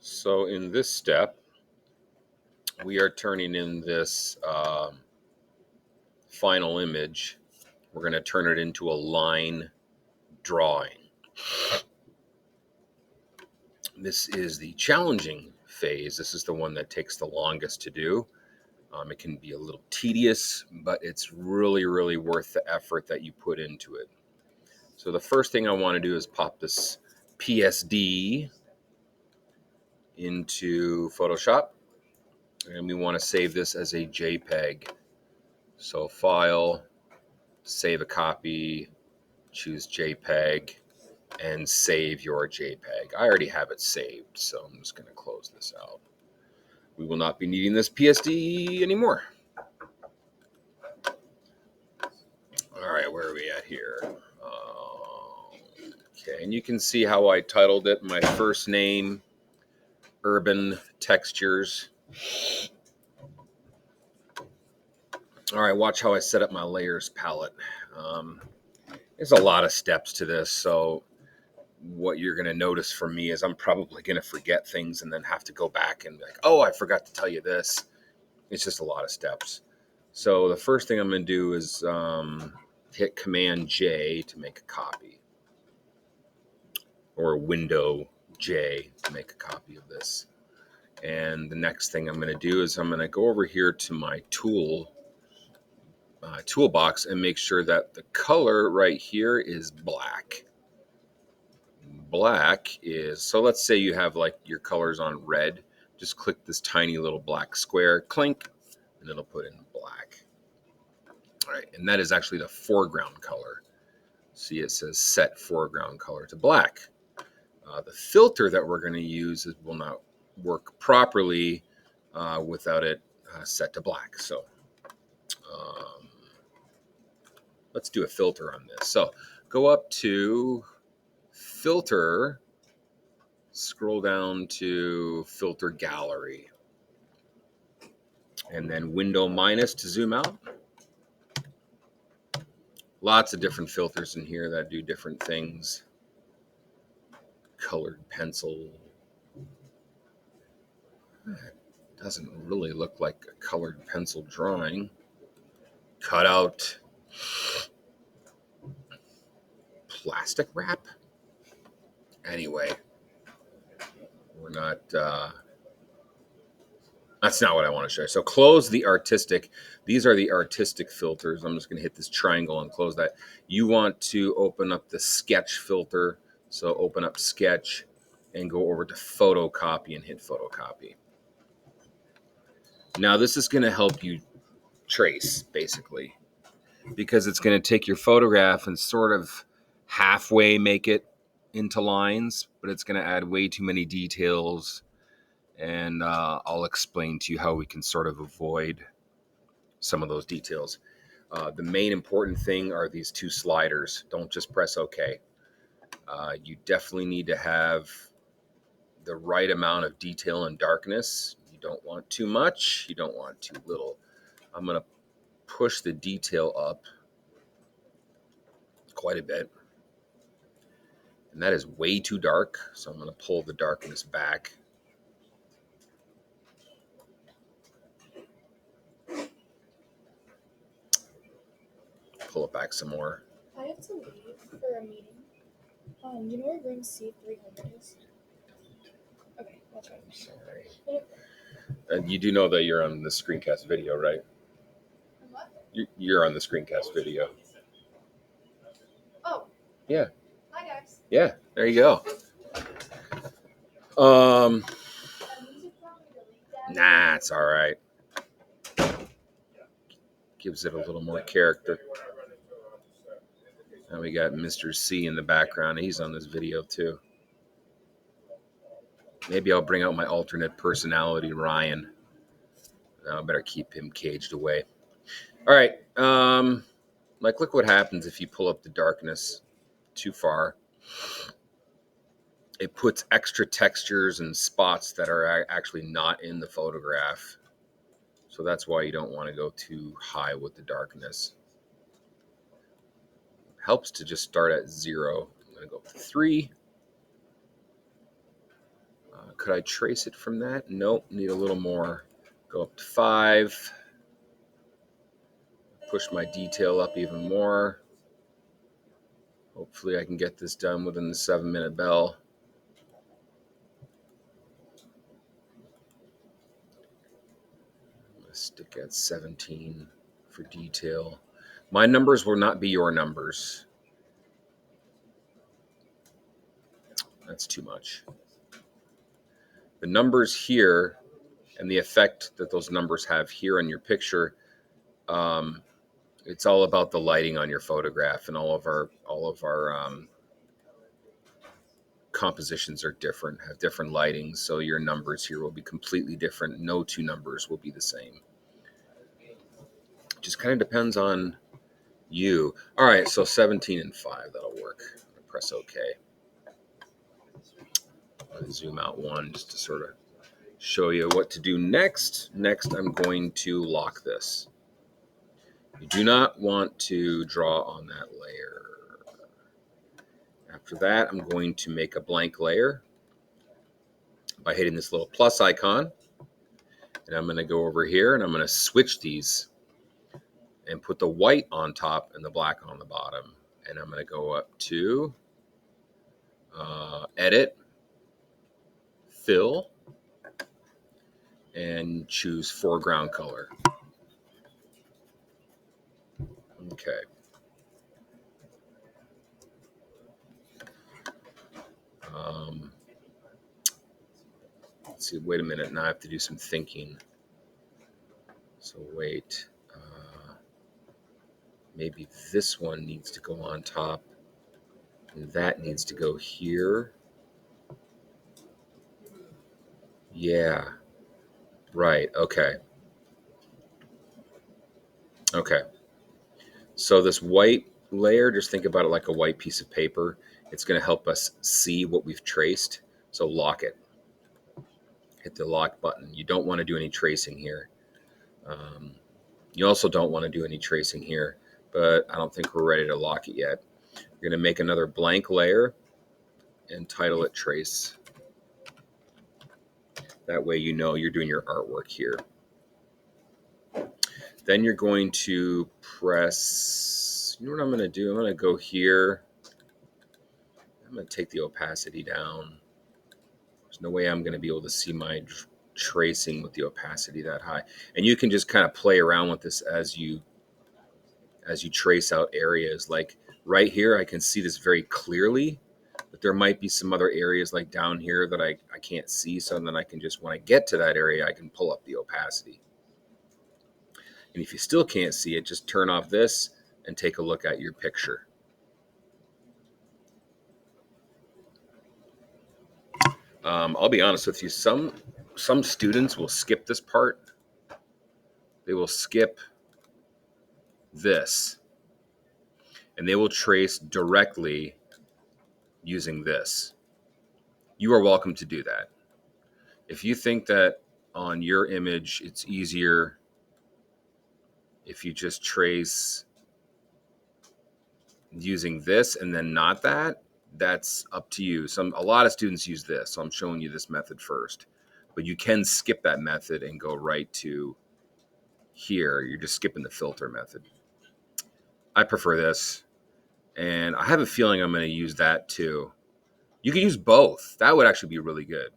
So in this step, we are turning in this final image. We're going to turn it into a line drawing. This is the challenging phase. This is the one that takes the longest to do. It can be a little tedious, but it's really, really worth the effort that you put into it. So the first thing I want to do is pop this PSD into Photoshop, and we want to save this as a JPEG. So File, Save a Copy, choose JPEG, and save your JPEG. I already have it saved, so I'm just going to close this out. We will not be needing this PSD anymore. All right, where are we at here? Okay, and you can see how I titled it. My first name, Urban Textures. All right, watch how I set up my layers palette. There's a lot of steps to this, so what you're going to notice from me is I'm probably going to forget things and then have to go back and be like, oh, I forgot to tell you this. It's just a lot of steps. So the first thing I'm going to do is hit Command J to make a copy, or Window J to make a copy of this. And the next thing I'm going to do is I'm going to go over here to my toolbox and make sure that the color right here is black. Black is, so let's say you have like your colors on red. Just click this tiny little black square, clink, and it'll put in black. All right, and that is actually the foreground color. See, it says set foreground color to black. The filter that we're going to use will not work properly without it set to black. So let's do a filter on this. So go up to Filter, scroll down to Filter Gallery, and then Window minus to zoom out. Lots of different filters in here that do different things. Colored pencil. It doesn't really look like a colored pencil drawing. Cutout. Plastic wrap. Anyway, we're not. That's not what I want to show you. So close the artistic. These are the artistic filters. I'm just going to hit this triangle and close that. You want to open up the sketch filter. So open up sketch and go over to photocopy and hit photocopy. Now this is going to help you trace, basically, because it's going to take your photograph and sort of halfway make it into lines, but it's going to add way too many details. And I'll explain to you how we can sort of avoid some of those details. The main important thing are these two sliders. Don't just press OK. You definitely need to have the right amount of detail and darkness. You don't want too much. You don't want too little. I'm going to push the detail up quite a bit. And that is way too dark. So I'm going to pull the darkness back. Pull it back some more. I have to leave for a meeting. You know where room C300 is? Okay, I'll try. Sorry. And you do know that you're on the screencast video, right? What? You're on the screencast video. Oh. Yeah. Hi, guys. Yeah, there you go. Nah, it's all right. Gives it a little more character. Now we got Mr. C in the background. He's on this video too. Maybe I'll bring out my alternate personality, Ryan. I better keep him caged away. All right. Like, look what happens if you pull up the darkness too far. It puts extra textures and spots that are actually not in the photograph. So that's why you don't want to go too high with the darkness. Helps to just start at 0. I'm going to go up to 3. Could I trace it from that? Nope, need a little more. Go up to 5. Push my detail up even more. Hopefully I can get this done within the 7-minute bell. I'm going to stick at 17 for detail. My numbers will not be your numbers. That's too much. The numbers here and the effect that those numbers have here on your picture, it's all about the lighting on your photograph, and all of our compositions are different, have different lightings, so your numbers here will be completely different. No two numbers will be the same. Just kind of depends on you. All right, so 17 and 5, that'll work. Press OK. I'll zoom out 1 just to sort of show you what to do next. Next, I'm going to lock this. You do not want to draw on that layer. After that, I'm going to make a blank layer by hitting this little plus icon. And I'm going to go over here and I'm going to switch these and put the white on top and the black on the bottom. And I'm going to go up to Edit, Fill, and choose foreground color. Okay. Let's see, wait a minute. Now I have to do some thinking. So wait. Maybe this one needs to go on top. And that needs to go here. Yeah. Right. Okay. Okay. So this white layer, just think about it like a white piece of paper. It's going to help us see what we've traced. So lock it. Hit the lock button. You don't want to do any tracing here. You also don't want to do any tracing here, but I don't think we're ready to lock it yet. You're going to make another blank layer and title it Trace. That way you know you're doing your artwork here. Then you're going to press, you know what I'm going to do? I'm going to go here. I'm going to take the opacity down. There's no way I'm going to be able to see my tracing with the opacity that high. And you can just kind of play around with this as you trace out areas. Like right here, I can see this very clearly, but there might be some other areas like down here that I can't see. So then I can just, when I get to that area, I can pull up the opacity. And if you still can't see it, just turn off this and take a look at your picture. I'll be honest with you. Some students will skip this part. They will skip this. And they will trace directly using this. You are welcome to do that. If you think that on your image it's easier if you just trace using this and then not that, that's up to you. A lot of students use this, so I'm showing you this method first. But you can skip that method and go right to here. You're just skipping the filter method. I prefer this, and I have a feeling I'm going to use that too. You can use both. That would actually be really good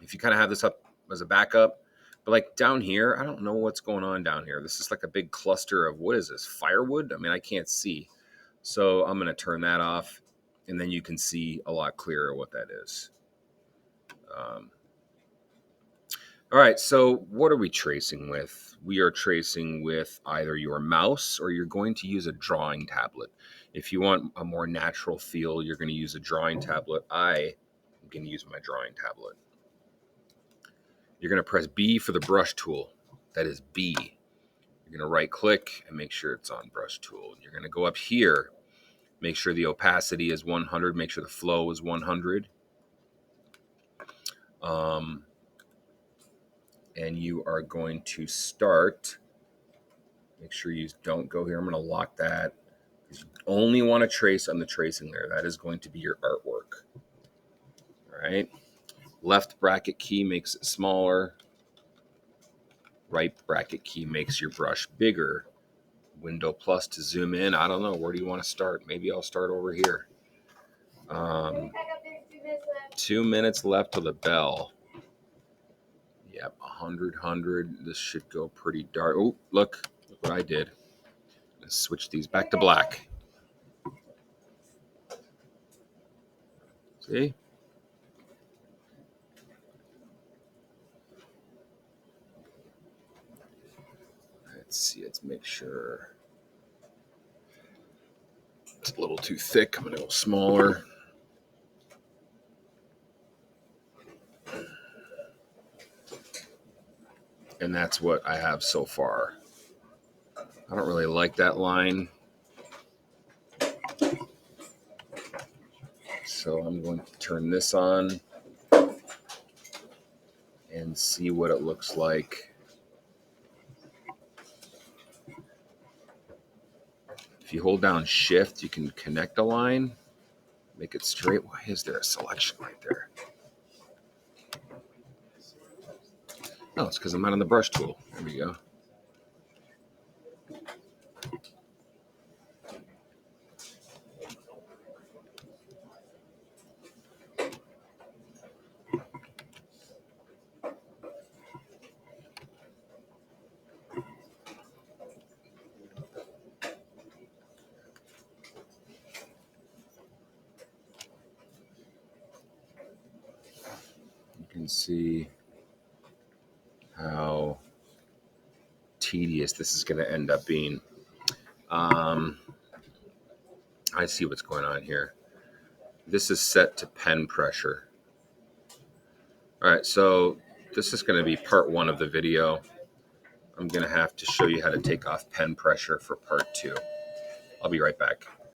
if you kind of have this up as a backup. But like down here, I don't know what's going on down here. This is like a big cluster of, what is this, firewood? I mean, I can't see. So I'm going to turn that off, and then you can see a lot clearer what that is. All right, so what are we tracing with? We are tracing with either your mouse or you're going to use a drawing tablet. If you want a more natural feel, you're going to use a drawing tablet. I am going to use my drawing tablet. You're going to press B for the brush tool. That is B. You're going to right click and make sure it's on brush tool. You're going to go up here, make sure the opacity is 100, make sure the flow is 100. And you are going to start, make sure you don't go here. I'm going to lock that. You only want to trace on the tracing layer. That is going to be your artwork. All right. Left bracket key makes it smaller. Right bracket key makes your brush bigger. Window plus to zoom in. I don't know. Where do you want to start? Maybe I'll start over here. 2 minutes left till the bell. Yep, 100. This should go pretty dark. Oh, look what I did. Let's switch these back to black. See? Let's see. Let's make sure it's a little too thick. I'm going to go smaller. And that's what I have so far. I don't really like that line. So I'm going to turn this on and see what it looks like. If you hold down shift, you can connect a line, make it straight. Why is there a selection right there? No, it's because I'm not on the brush tool. There we go. You can see how tedious this is going to end up being. I see what's going on here. This is set to pen pressure. All right, so this is going to be part 1 of the video. I'm going to have to show you how to take off pen pressure for part 2. I'll be right back.